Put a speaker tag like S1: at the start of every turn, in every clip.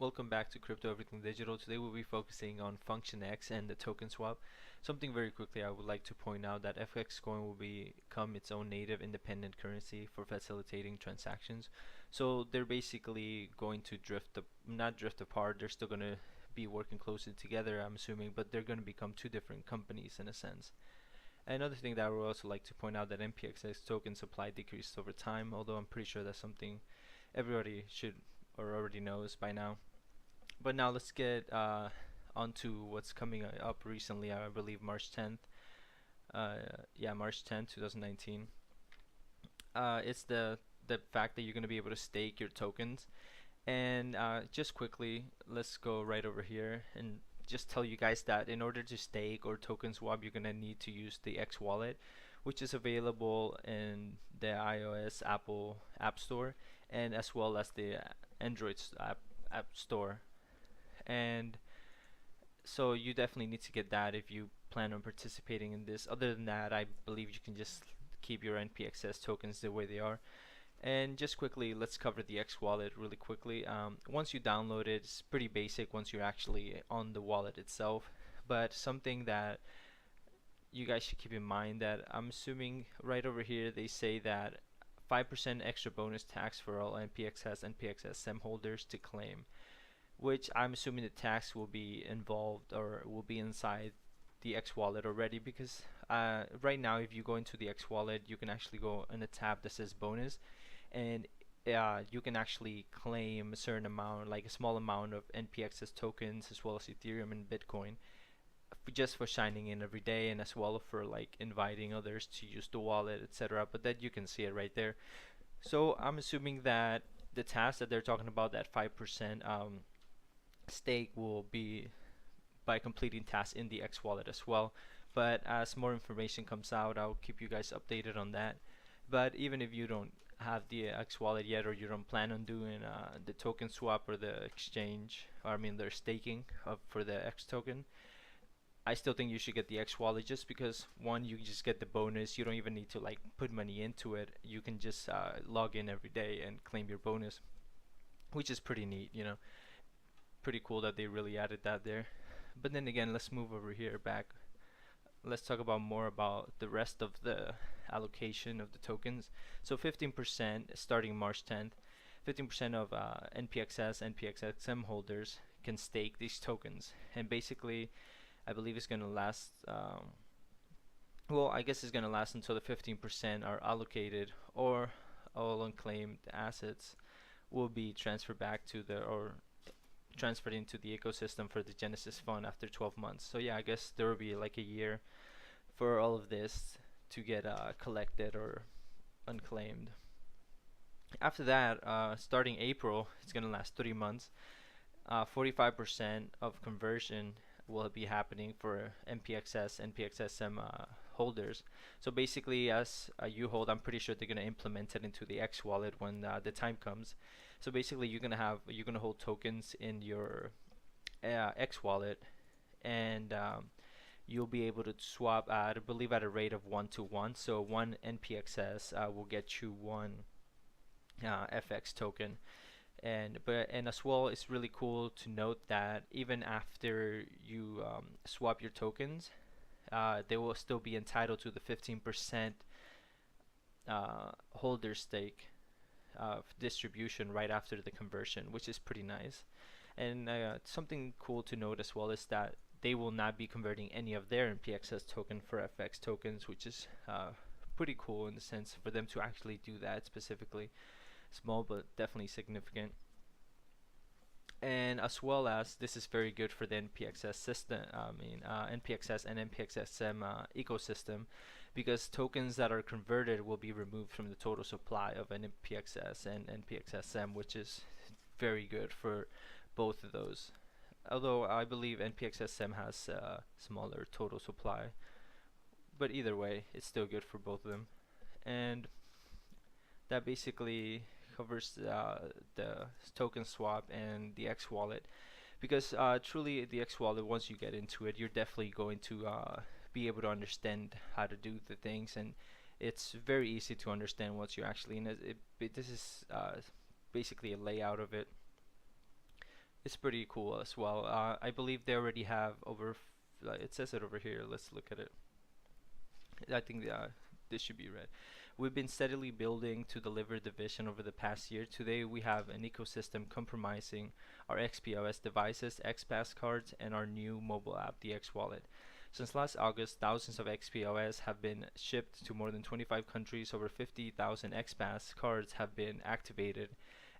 S1: Welcome back to Crypto Everything Digital. Today we'll be focusing on Function X and the token swap. Something very quickly I would like to point out that FX coin will become its own native independent currency for facilitating transactions. So they're basically going to not drift apart, they're still going to be working closely together, I'm assuming, but they're going to become two different companies in a sense. Another thing that I would also like to point out that NPX's token supply decreased over time, although I'm pretty sure that's something everybody should or already knows by now. But now let's get onto what's coming up recently. I believe March 10th. Yeah, March 10th, 2019. It's the fact that you're going to be able to stake your tokens. And just quickly, let's go right over here and just tell you guys that in order to stake or token swap, you're going to need to use the X wallet, which is available in the iOS Apple App Store and as well as the Android app Store. And so you definitely need to get that if you plan on participating in this. Other than that, I believe you can just keep your NPXS tokens the way they are. And just quickly, let's cover the X wallet really quickly. Once you download it, it's pretty basic once you're actually on the wallet itself. But something that you guys should keep in mind that I'm assuming right over here they say that 5% extra bonus tax for all NPXS and NPXSM holders to claim, which I'm assuming the tax will be involved or will be inside the X wallet already, because right now if you go into the X wallet you can actually go in a tab that says bonus, and you can actually claim a certain amount, like a small amount of NPXS tokens as well as Ethereum and Bitcoin just for signing in every day, and as well for like inviting others to use the wallet, etc. But that you can see it right there. So I'm assuming that the task that they're talking about, that 5% stake, will be by completing tasks in the X wallet as well. But as more information comes out, I'll keep you guys updated on that. But even if you don't have the X wallet yet, or you don't plan on doing the token swap or the exchange, or I mean their staking for the X token, I still think you should get the X wallet, just because one, you just get the bonus. You don't even need to like put money into it. You can just log in every day and claim your bonus, which is pretty neat, pretty cool that they really added that there. But then again, let's move over here back. Let's talk about more about the rest of the allocation of the tokens. So 15% starting March 10th, 15% of NPXS, NPXSM holders can stake these tokens, and basically I believe it's going to last well, I guess it's going to last until the 15% are allocated, or all unclaimed assets will be transferred back to the, or transferred into the ecosystem for the Genesis fund after 12 months. So yeah, I guess there will be like a year for all of this to get collected or unclaimed. After that, starting April, it's going to last 3 months. 45% of conversion will be happening for NPXS, NPXSM holders. So basically, as you hold, I'm pretty sure they're going to implement it into the X wallet when the time comes. So basically, you're gonna hold tokens in your X wallet, and you'll be able to swap I believe at a rate of 1 to 1. So one NPXS will get you one FX token. And as well, it's really cool to note that even after you swap your tokens, they will still be entitled to the 15% holder stake distribution right after the conversion, which is pretty nice. And something cool to note as well is that they will not be converting any of their NPXS token for FX tokens, which is pretty cool in the sense for them to actually do that specifically. Small but definitely significant. And as well as, this is very good for the NPXS system, NPXS and NPXSM ecosystem, because tokens that are converted will be removed from the total supply of NPXS and NPXSM, which is very good for both of those. Although I believe NPXSM has a smaller total supply, but either way, it's still good for both of them. And that basically covers the token swap and the X wallet, because truly the X wallet, once you get into it, you're definitely going to be able to understand how to do the things, and it's very easy to understand once you're actually in it. This is basically a layout of it. It's pretty cool as well. I believe they already have it says it over here. Let's look at it. I think this should be red. We've been steadily building to deliver the vision over the past year. Today, we have an ecosystem comprising our XPOS devices, XPass cards, and our new mobile app, the X Wallet. Since last August, thousands of XPOS have been shipped to more than 25 countries, over 50,000 XPass cards have been activated,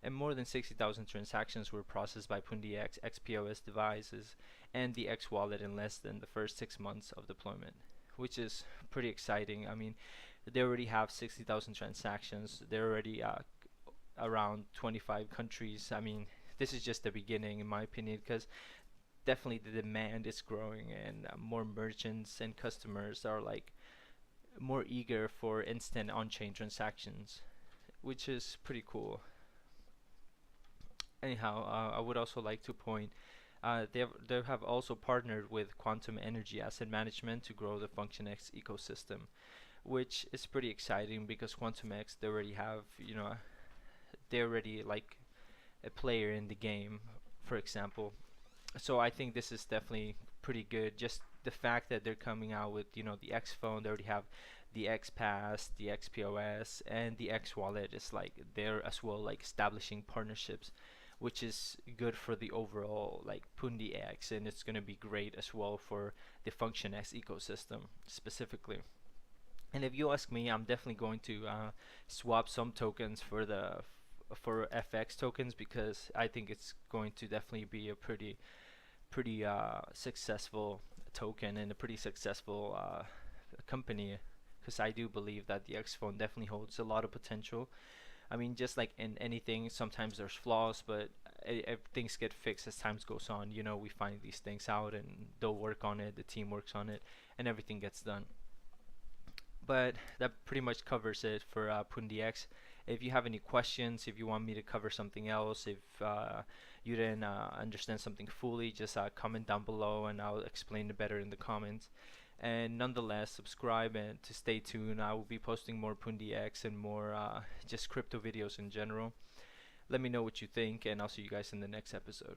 S1: and more than 60,000 transactions were processed by Pundi X XPOS devices and the X Wallet in less than the first 6 months of deployment, which is pretty exciting. I mean, they already have 60,000 transactions. They're already around 25 countries. I mean, this is just the beginning, in my opinion, because definitely the demand is growing, and more merchants and customers are like more eager for instant on-chain transactions, which is pretty cool. Anyhow, I would also like to point they have also partnered with Quantum Energy Asset Management to grow the FunctionX ecosystem, which is pretty exciting because Quantum X, they already have, they're already like a player in the game, for example. So I think this is definitely pretty good. Just the fact that they're coming out with, the X phone, they already have the X Pass, the XPOS, and the X Wallet. Is like they're as well like establishing partnerships, which is good for the overall like Pundi X, and it's gonna be great as well for the Function X ecosystem specifically. And if you ask me, I'm definitely going to swap some tokens for for FX tokens, because I think it's going to definitely be a pretty successful token and a pretty successful company, because I do believe that the X phone definitely holds a lot of potential. I mean, just like in anything, sometimes there's flaws, but things get fixed as time goes on. We find these things out, and they'll work on it. The team works on it, and everything gets done. But that pretty much covers it for Pundi X. If you have any questions, if you want me to cover something else, if you didn't understand something fully, just comment down below and I'll explain it better in the comments. And nonetheless, subscribe and to stay tuned. I will be posting more Pundi X and more just crypto videos in general. Let me know what you think, and I'll see you guys in the next episode.